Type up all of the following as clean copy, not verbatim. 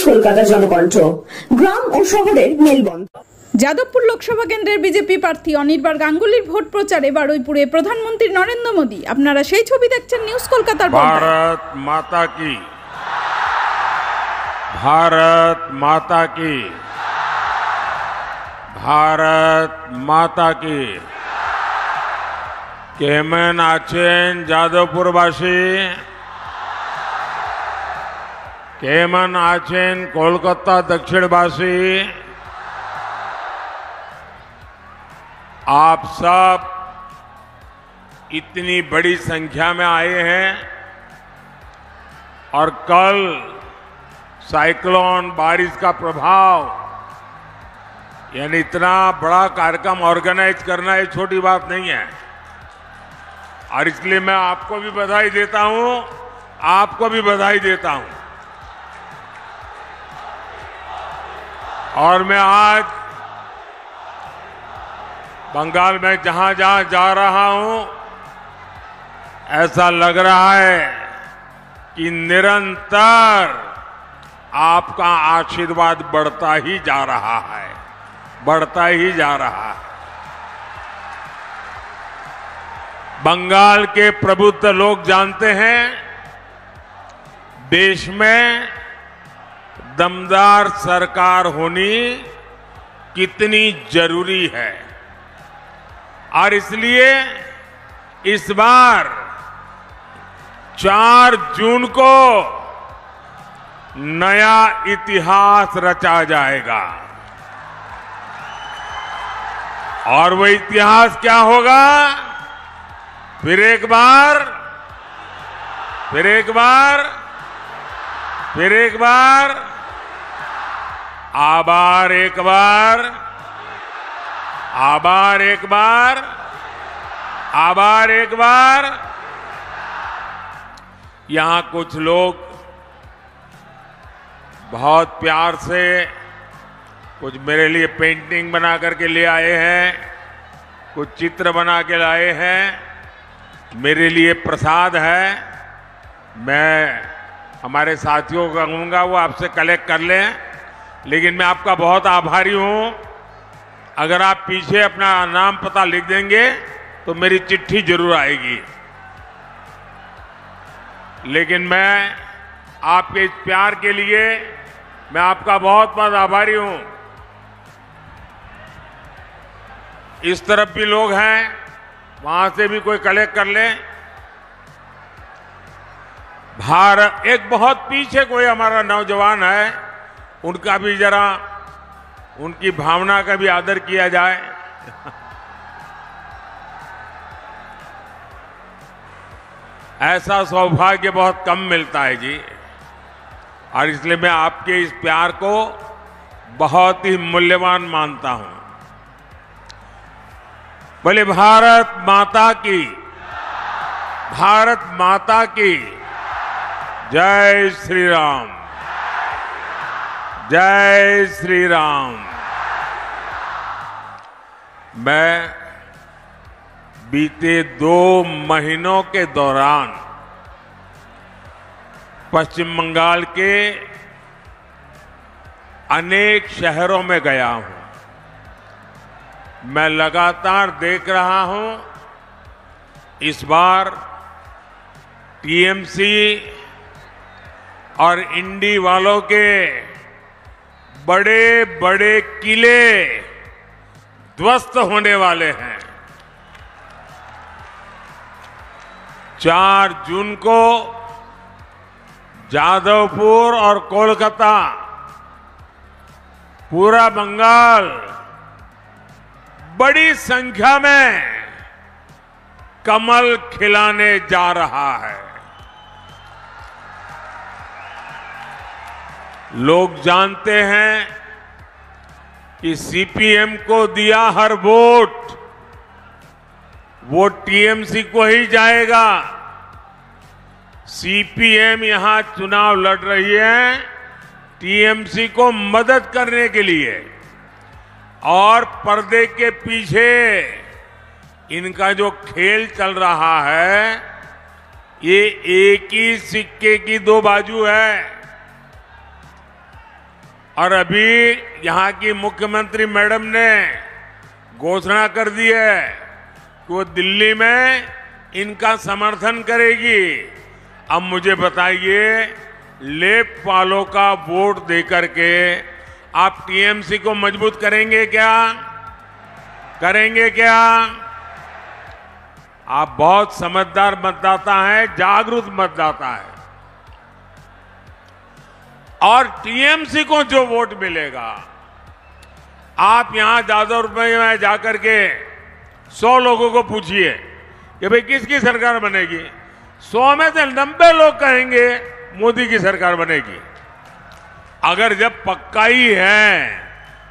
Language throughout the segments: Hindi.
কলকাতা জনকণ্ঠ গ্রাম ও শহরের মেলবন্ধন। যাদবপুর লোকসভা কেন্দ্রের বিজেপি প্রার্থী অনির্বাণ গাঙ্গুলির ভোট প্রচারে বারুইপুরে প্রধানমন্ত্রী নরেন্দ্র মোদী। আপনারা সেই ছবি দেখছেন নিউজ কলকাতার পর্দায়। भारत माता की, भारत माता की, भारत माता की। केमन आছেন যাদবপুরবাসী, केमन आছেন कोलकाता दक्षिणवासी। आप सब इतनी बड़ी संख्या में आए हैं और कल साइक्लोन बारिश का प्रभाव, यानी इतना बड़ा कार्यक्रम ऑर्गेनाइज करना ये छोटी बात नहीं है। और इसलिए मैं आपको भी बधाई देता हूं, आपको भी बधाई देता हूं। और मैं आज बंगाल में जहां जहां जा रहा हूं, ऐसा लग रहा है कि निरंतर आपका आशीर्वाद बढ़ता ही जा रहा है, बढ़ता ही जा रहा है। बंगाल के प्रबुद्ध लोग जानते हैं देश में दमदार सरकार होनी कितनी जरूरी है। और इसलिए इस बार 4 जून को नया इतिहास रचा जाएगा। और वो इतिहास क्या होगा? फिर एक बार, फिर एक बार, फिर एक बार, आभार एक बार, आभार एक बार, आभार एक बार। यहां कुछ लोग बहुत प्यार से कुछ मेरे लिए पेंटिंग बना करके ले आए हैं, कुछ चित्र बना के लाए हैं, मेरे लिए प्रसाद है। मैं हमारे साथियों को कहूंगा वो आपसे कलेक्ट कर लें, लेकिन मैं आपका बहुत आभारी हूं। अगर आप पीछे अपना नाम पता लिख देंगे तो मेरी चिट्ठी जरूर आएगी। लेकिन मैं आपके इस प्यार के लिए मैं आपका बहुत बहुत आभारी हूं। इस तरफ भी लोग हैं, वहां से भी कोई कलेक्ट कर ले। भारत, एक बहुत पीछे कोई हमारा नौजवान है, उनका भी जरा, उनकी भावना का भी आदर किया जाए। ऐसा सौभाग्य बहुत कम मिलता है जी। और इसलिए मैं आपके इस प्यार को बहुत ही मूल्यवान मानता हूं। बोले भारत माता की, भारत माता की जय श्री राम, जय श्री राम। मैं बीते 2 महीनों के दौरान पश्चिम बंगाल के अनेक शहरों में गया हूं। मैं लगातार देख रहा हूं, इस बार टीएमसी और इंडी वालों के बड़े बड़े किले ध्वस्त होने वाले हैं। 4 जून को जादवपुर और कोलकाता, पूरा बंगाल बड़ी संख्या में कमल खिलाने जा रहा है। लोग जानते हैं कि सीपीएम को दिया हर वोट वो टीएमसी को ही जाएगा। सीपीएम यहां चुनाव लड़ रही है टीएमसी को मदद करने के लिए। और पर्दे के पीछे इनका जो खेल चल रहा है, ये एक ही सिक्के की दो बाजू है। और अभी यहां की मुख्यमंत्री मैडम ने घोषणा कर दी है कि वो दिल्ली में इनका समर्थन करेगी। अब मुझे बताइए, लेफ्ट वालों का वोट देकर के आप टीएमसी को मजबूत करेंगे क्या? करेंगे क्या? आप बहुत समझदार मतदाता हैं, जागरूक मतदाता है। और टीएमसी को जो वोट मिलेगा, आप यहां जादवपुर में जाकर के 100 लोगों को पूछिए कि भाई किसकी सरकार बनेगी, 100 में से 90 लोग कहेंगे मोदी की सरकार बनेगी। अगर जब पक्का ही है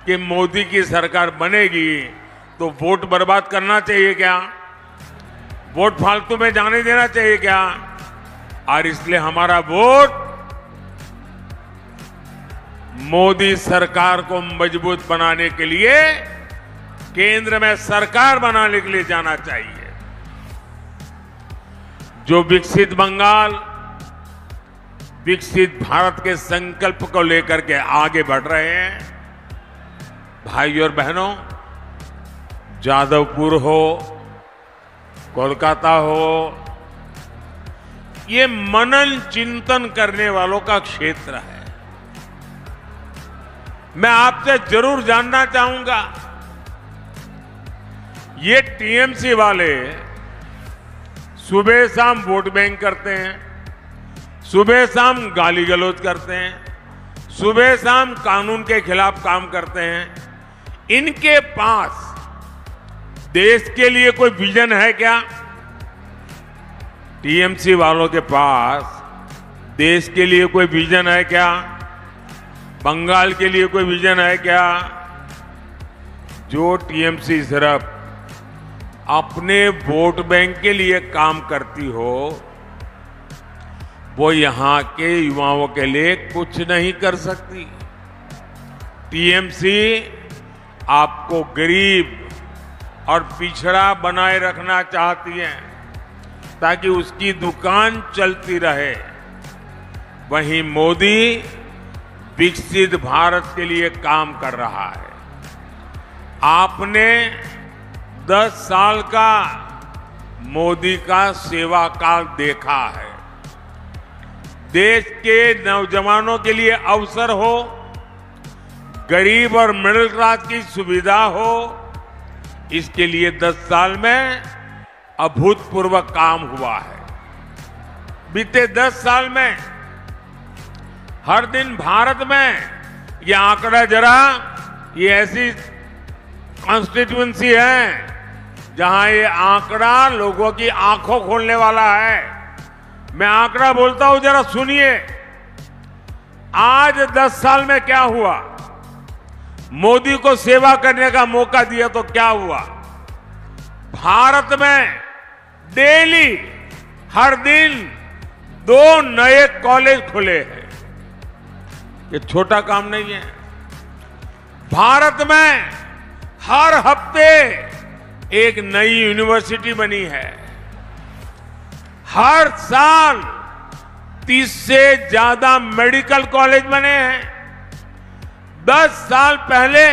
कि मोदी की सरकार बनेगी, तो वोट बर्बाद करना चाहिए क्या? वोट फालतू में जाने देना चाहिए क्या? और इसलिए हमारा वोट मोदी सरकार को मजबूत बनाने के लिए, केंद्र में सरकार बनाने के लिए जाना चाहिए। जो विकसित बंगाल, विकसित भारत के संकल्प को लेकर के आगे बढ़ रहे हैं, भाइयों और बहनों, जादवपुर हो, कोलकाता हो, ये मनन चिंतन करने वालों का क्षेत्र है। मैं आपसे जरूर जानना चाहूंगा, ये टीएमसी वाले सुबह शाम वोट बैंक करते हैं, सुबह शाम गाली गलौज करते हैं, सुबह शाम कानून के खिलाफ काम करते हैं। इनके पास देश के लिए कोई विजन है क्या? टीएमसी वालों के पास देश के लिए कोई विजन है क्या? बंगाल के लिए कोई विजन है क्या? जो टीएमसी सिर्फ अपने वोट बैंक के लिए काम करती हो, वो यहां के युवाओं के लिए कुछ नहीं कर सकती। टीएमसी आपको गरीब और पिछड़ा बनाए रखना चाहती है ताकि उसकी दुकान चलती रहे। वहीं मोदी विकसित भारत के लिए काम कर रहा है। आपने 10 साल का मोदी का सेवा काल देखा है। देश के नौजवानों के लिए अवसर हो, गरीब और मिडिल क्लास की सुविधा हो, इसके लिए 10 साल में अभूतपूर्व काम हुआ है। बीते 10 साल में हर दिन भारत में ये आंकड़ा जरा, ये ऐसी कॉन्स्टिट्यूएंसी है जहां ये आंकड़ा लोगों की आंखों खोलने वाला है। मैं आंकड़ा बोलता हूं, जरा सुनिए। आज 10 साल में क्या हुआ? मोदी को सेवा करने का मौका दिया तो क्या हुआ? भारत में डेली हर दिन 2 नए कॉलेज खुले हैं। ये छोटा काम नहीं है। भारत में हर हफ्ते एक नई यूनिवर्सिटी बनी है। हर साल 30 से ज्यादा मेडिकल कॉलेज बने हैं। 10 साल पहले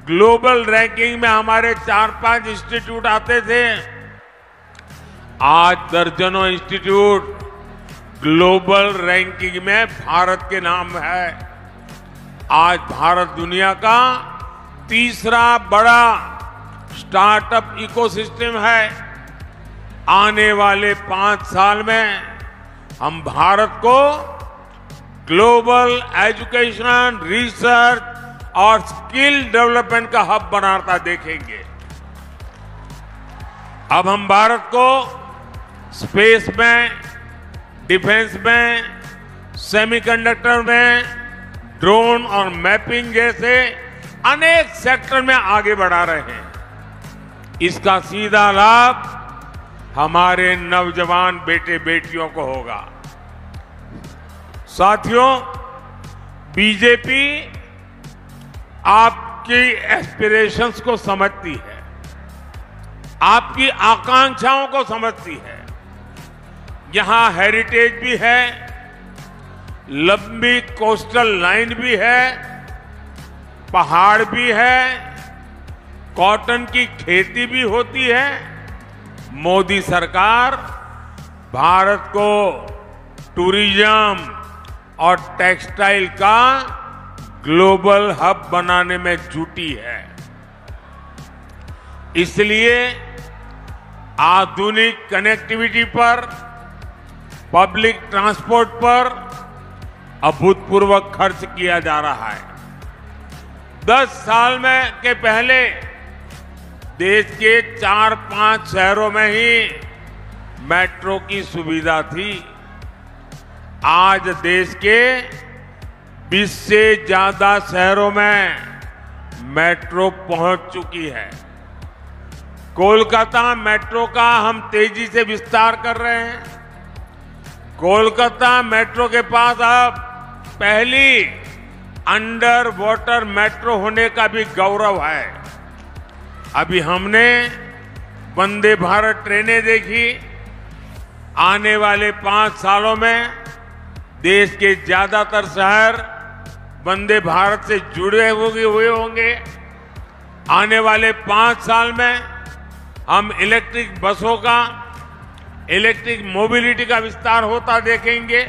ग्लोबल रैंकिंग में हमारे 4-5 इंस्टीट्यूट आते थे। आज दर्जनों इंस्टीट्यूट ग्लोबल रैंकिंग में भारत के नाम है। आज भारत दुनिया का तीसरा बड़ा स्टार्टअप इकोसिस्टम है। आने वाले 5 साल में हम भारत को ग्लोबल एजुकेशन, रिसर्च और स्किल डेवलपमेंट का हब बनाता देखेंगे। अब हम भारत को स्पेस में, डिफेंस में, सेमीकंडक्टर में, ड्रोन और मैपिंग जैसे अनेक सेक्टर में आगे बढ़ा रहे हैं। इसका सीधा लाभ हमारे नौजवान बेटे बेटियों को होगा। साथियों, बीजेपी आपकी एस्पिरेशंस को समझती है, आपकी आकांक्षाओं को समझती है। यहां हेरिटेज भी है, लंबी कोस्टल लाइन भी है, पहाड़ भी है, कॉटन की खेती भी होती है। मोदी सरकार भारत को टूरिज्म और टेक्सटाइल का ग्लोबल हब बनाने में जुटी है। इसलिए आधुनिक कनेक्टिविटी पर, पब्लिक ट्रांसपोर्ट पर अभूतपूर्व खर्च किया जा रहा है। 10 साल में के पहले देश के 4-5 शहरों में ही मेट्रो की सुविधा थी। आज देश के 20 से ज्यादा शहरों में मेट्रो पहुंच चुकी है। कोलकाता मेट्रो का हम तेजी से विस्तार कर रहे हैं। कोलकाता मेट्रो के पास अब पहली अंडर वाटर मेट्रो होने का भी गौरव है। अभी हमने वंदे भारत ट्रेनें देखी। आने वाले 5 सालों में देश के ज्यादातर शहर वंदे भारत से जुड़े हुए होंगे। आने वाले 5 साल में हम इलेक्ट्रिक बसों का, इलेक्ट्रिक मोबिलिटी का विस्तार होता देखेंगे।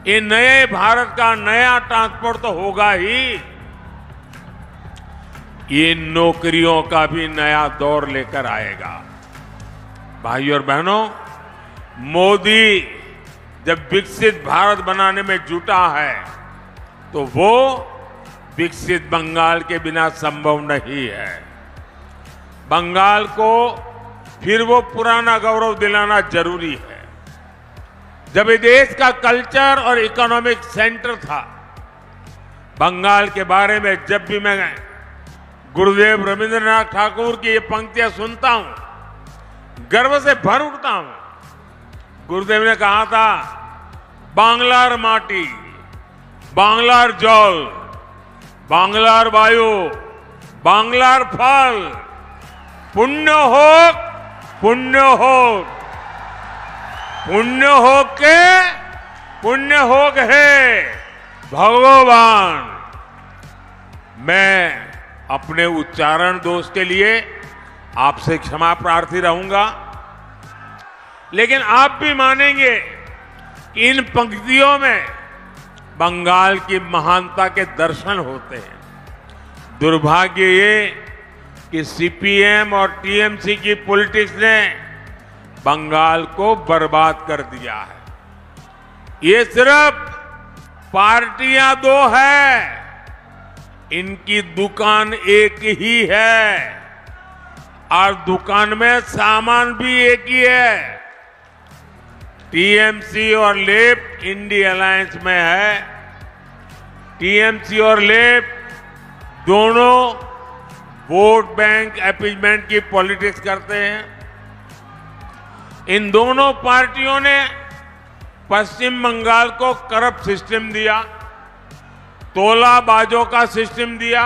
ये नए भारत का नया ट्रांसपोर्ट तो होगा ही, ये नौकरियों का भी नया दौर लेकर आएगा। भाइयों और बहनों, मोदी जब विकसित भारत बनाने में जुटा है तो वो विकसित बंगाल के बिना संभव नहीं है। बंगाल को फिर वो पुराना गौरव दिलाना जरूरी है। जब ये देश का कल्चर और इकोनॉमिक सेंटर था, बंगाल के बारे में जब भी मैं गुरुदेव रविंद्रनाथ ठाकुर की ये पंक्तियां सुनता हूं, गर्व से भर उठता हूं। गुरुदेव ने कहा था, बांग्लार माटी, बांग्लार जल, बांग्लार वायु, बांग्लार फल, पुण्य होक, पुण्य होक, पुण्य होक के पुण्य होक है भगवान। मैं अपने उच्चारण दोष के लिए आपसे क्षमा प्रार्थी रहूंगा, लेकिन आप भी मानेंगे कि इन पंक्तियों में बंगाल की महानता के दर्शन होते हैं। दुर्भाग्य ये कि सीपीएम और टीएमसी की पॉलिटिक्स ने बंगाल को बर्बाद कर दिया है। ये सिर्फ पार्टियां 2 है, इनकी दुकान एक ही है और दुकान में सामान भी एक ही है। टीएमसी और लेफ्ट इंडी अलायंस में है। टीएमसी और लेफ्ट दोनों वोट बैंक अपीजमेंट की पॉलिटिक्स करते हैं। इन दोनों पार्टियों ने पश्चिम बंगाल को करप्ट सिस्टम दिया, तोलाबाजों का सिस्टम दिया,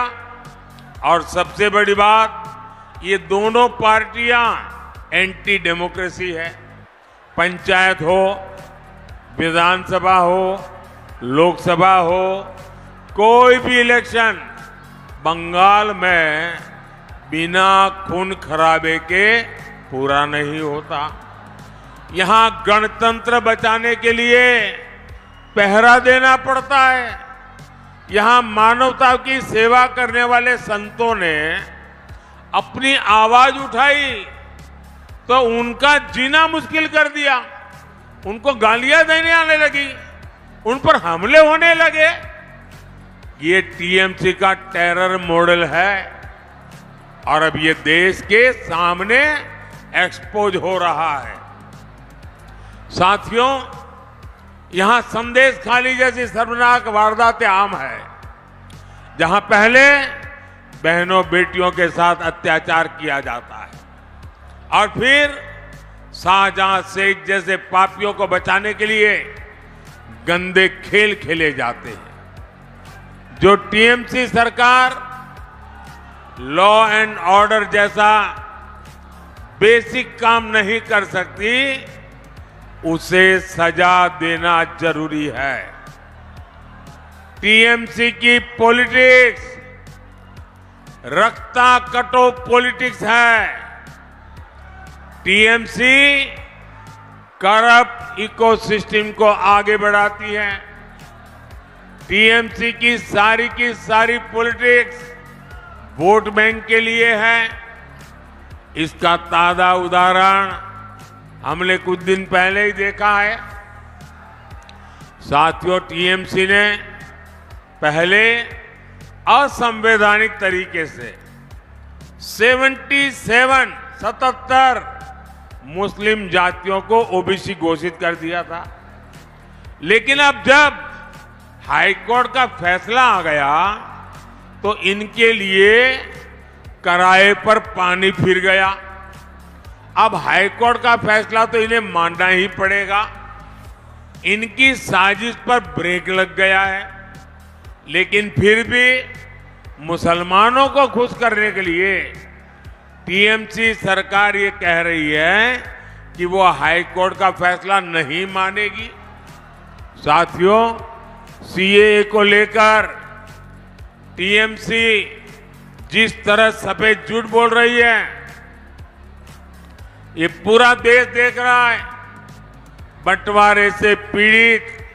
और सबसे बड़ी बात, ये दोनों पार्टियां एंटी डेमोक्रेसी है। पंचायत हो, विधानसभा हो, लोकसभा हो, कोई भी इलेक्शन बंगाल में बिना खून खराबे के पूरा नहीं होता। यहां गणतंत्र बचाने के लिए पहरा देना पड़ता है। यहां मानवता की सेवा करने वाले संतों ने अपनी आवाज उठाई तो उनका जीना मुश्किल कर दिया। उनको गालियां देने आने लगी, उन पर हमले होने लगे। ये टीएमसी का टेरर मॉडल है और अब ये देश के सामने एक्सपोज हो रहा है। साथियों, यहां संदेश खाली जैसी शर्मनाक वारदातें आम है, जहां पहले बहनों बेटियों के साथ अत्याचार किया जाता है और फिर शाहजहां शेख जैसे पापियों को बचाने के लिए गंदे खेल खेले जाते हैं। जो टीएमसी सरकार लॉ एंड ऑर्डर जैसा बेसिक काम नहीं कर सकती, उसे सजा देना जरूरी है। टीएमसी की पॉलिटिक्स रक्ता कटो पॉलिटिक्स है। टीएमसी करप्ट इकोसिस्टम को आगे बढ़ाती है। टीएमसी की सारी पॉलिटिक्स वोट बैंक के लिए है। इसका ताजा उदाहरण हमने कुछ दिन पहले ही देखा है। साथियों, टीएमसी ने पहले असंवैधानिक तरीके से 77 मुस्लिम जातियों को ओबीसी घोषित कर दिया था। लेकिन अब जब हाईकोर्ट का फैसला आ गया तो इनके लिए कराए पर पानी फिर गया। अब हाईकोर्ट का फैसला तो इन्हें मानना ही पड़ेगा। इनकी साजिश पर ब्रेक लग गया है। लेकिन फिर भी मुसलमानों को खुश करने के लिए टीएमसी सरकार ये कह रही है कि वो हाईकोर्ट का फैसला नहीं मानेगी। साथियों, सीएए को लेकर टीएमसी जिस तरह सफेद झूठ बोल रही है, ये पूरा देश देख रहा है। बंटवारे से पीड़ित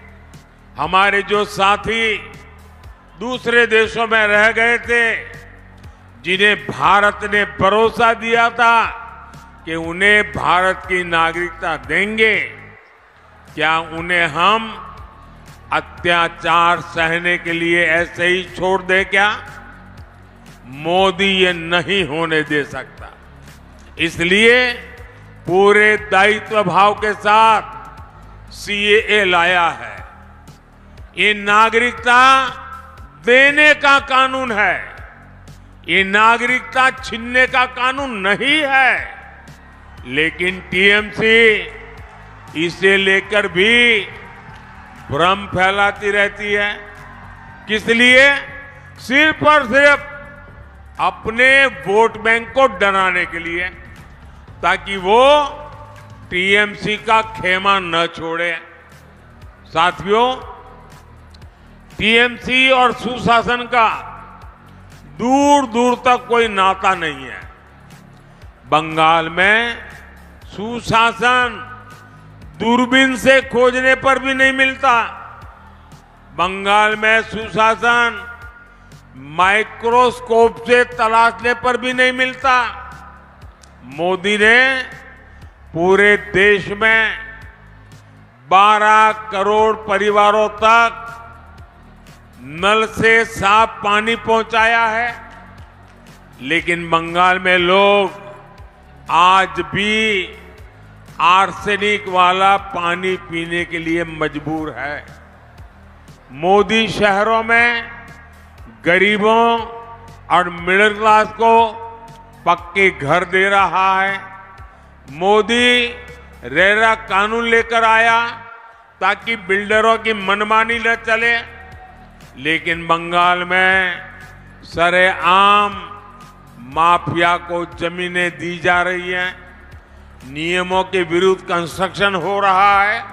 हमारे जो साथी दूसरे देशों में रह गए थे, जिन्हें भारत ने भरोसा दिया था कि उन्हें भारत की नागरिकता देंगे, क्या उन्हें हम अत्याचार सहने के लिए ऐसे ही छोड़ दे क्या? मोदी ये नहीं होने दे सकता। इसलिए पूरे दायित्व भाव के साथ सीएए लाया है। ये नागरिकता देने का कानून है, ये नागरिकता छीनने का कानून नहीं है। लेकिन टीएमसी इसे लेकर भी भ्रम फैलाती रहती है। किस लिए? सिर्फ और सिर्फ अपने वोट बैंक को डराने के लिए, ताकि वो टीएमसी का खेमा न छोड़े। साथियों, टीएमसी और सुशासन का दूर दूर तक कोई नाता नहीं है। बंगाल में सुशासन दूरबीन से खोजने पर भी नहीं मिलता। बंगाल में सुशासन माइक्रोस्कोप से तलाशने पर भी नहीं मिलता। मोदी ने पूरे देश में 12 करोड़ परिवारों तक नल से साफ पानी पहुंचाया है। लेकिन बंगाल में लोग आज भी आर्सेनिक वाला पानी पीने के लिए मजबूर है। मोदी शहरों में गरीबों और मिडिल क्लास को पक्के घर दे रहा है। मोदी रेरा कानून लेकर आया ताकि बिल्डरों की मनमानी न चले। लेकिन बंगाल में सरेआम माफिया को जमीनें दी जा रही हैं, नियमों के विरुद्ध कंस्ट्रक्शन हो रहा है।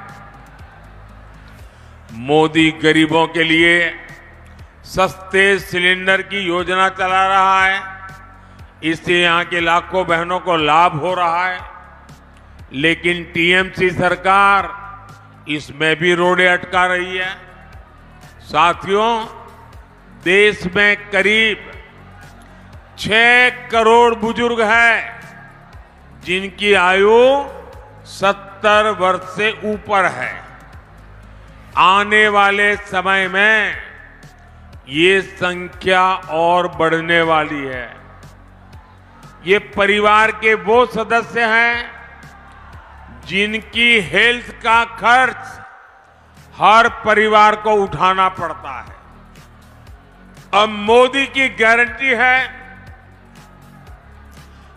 मोदी गरीबों के लिए सस्ते सिलेंडर की योजना चला रहा है। इससे यहां के लाखों बहनों को लाभ हो रहा है। लेकिन टीएमसी सरकार इसमें भी रोड़े अटका रही है। साथियों, देश में करीब 6 करोड़ बुजुर्ग हैं जिनकी आयु 70 वर्ष से ऊपर है। आने वाले समय में ये संख्या और बढ़ने वाली है। ये परिवार के वो सदस्य हैं जिनकी हेल्थ का खर्च हर परिवार को उठाना पड़ता है। अब मोदी की गारंटी है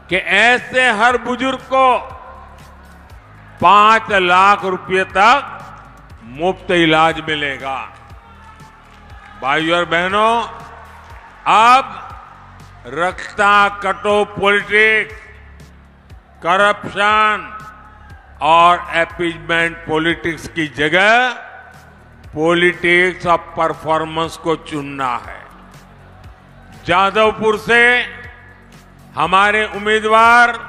कि ऐसे हर बुजुर्ग को 5 लाख रुपए तक मुफ्त इलाज मिलेगा। भाइयों और बहनों, अब रक्ता कटो पॉलिटिक्स, करप्शन और अपीजमेंट पॉलिटिक्स की जगह पॉलिटिक्स ऑफ परफॉर्मेंस को चुनना है। जादवपुर से हमारे उम्मीदवार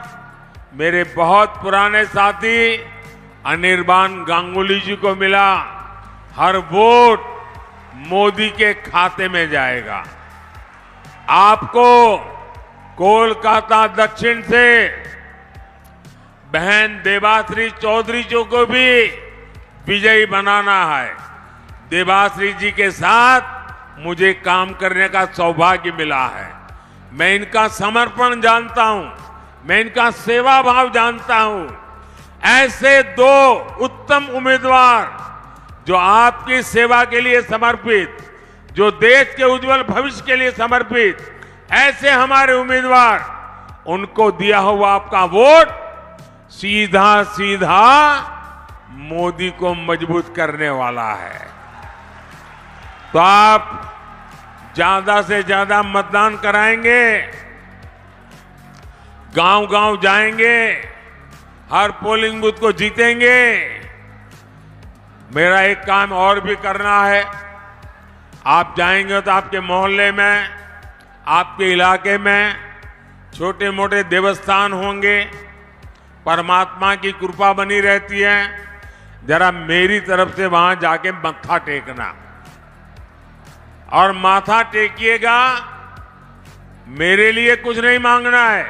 मेरे बहुत पुराने साथी अनिर्बान गांगुली जी को मिला। हर वोट मोदी के खाते में जाएगा। आपको कोलकाता दक्षिण से बहन देवाश्री चौधरी जी को भी विजयी बनाना है। देवाश्री जी के साथ मुझे काम करने का सौभाग्य मिला है। मैं इनका समर्पण जानता हूं, मैं इनका सेवा भाव जानता हूं। ऐसे दो उत्तम उम्मीदवार जो आपकी सेवा के लिए समर्पित, जो देश के उज्जवल भविष्य के लिए समर्पित, ऐसे हमारे उम्मीदवार, उनको दिया हुआ आपका वोट सीधा सीधा मोदी को मजबूत करने वाला है। तो आप ज्यादा से ज्यादा मतदान कराएंगे, गांव-गांव जाएंगे, हर पोलिंग बूथ को जीतेंगे। मेरा एक काम और भी करना है। आप जाएंगे तो आपके मोहल्ले में, आपके इलाके में छोटे मोटे देवस्थान होंगे, परमात्मा की कृपा बनी रहती है। जरा मेरी तरफ से वहां जाके मत्था टेकना, और माथा टेकिएगा। मेरे लिए कुछ नहीं मांगना है,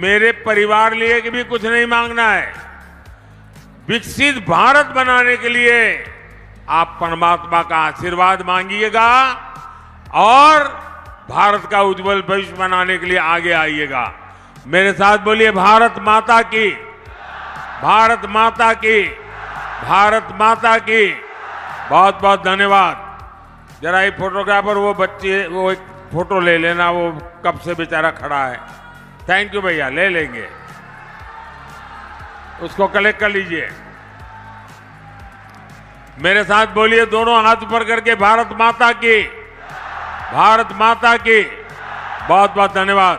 मेरे परिवार लिए भी कुछ नहीं मांगना है। विकसित भारत बनाने के लिए आप परमात्मा का आशीर्वाद मांगिएगा और भारत का उज्जवल भविष्य बनाने के लिए आगे आइएगा। मेरे साथ बोलिए, भारत माता की, भारत माता की, भारत माता की। बहुत बहुत धन्यवाद। जरा ये फोटोग्राफर, वो बच्चे, वो एक फोटो ले लेना, वो कब से बेचारा खड़ा है। थैंक यू भैया, ले लेंगे, उसको कलेक्ट कर लीजिए। मेरे साथ बोलिए, दोनों हाथ ऊपर करके, भारत माता की, भारत माता की। बहुत बहुत धन्यवाद।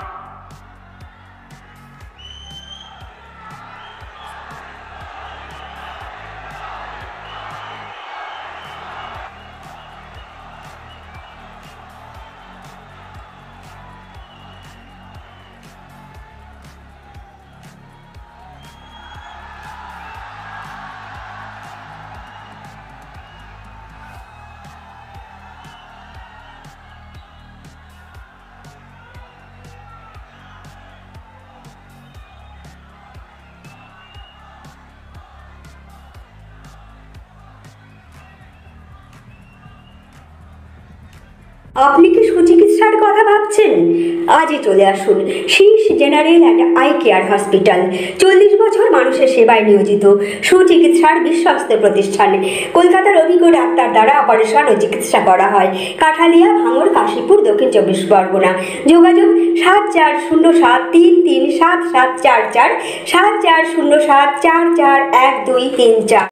আপনি কি সুচিকিৎসার কথা ভাবছেন? আজই চলে আসুন শীর্ষ general and eye care hospital. 40 বছর মানুষের সেবায় নিয়োজিত সুচিকিৎসার বিশ্বস্ত প্রতিষ্ঠান। কলকাতার অভিজ্ঞ ডাক্তার দ্বারা অপারেশন ও চিকিৎসা করা হয়। কাঠালিয়া, ভাঙড়, কাশীপুর, দক্ষিণ 24 পরগনা। যোগাযোগ 7407337744, 7407441234।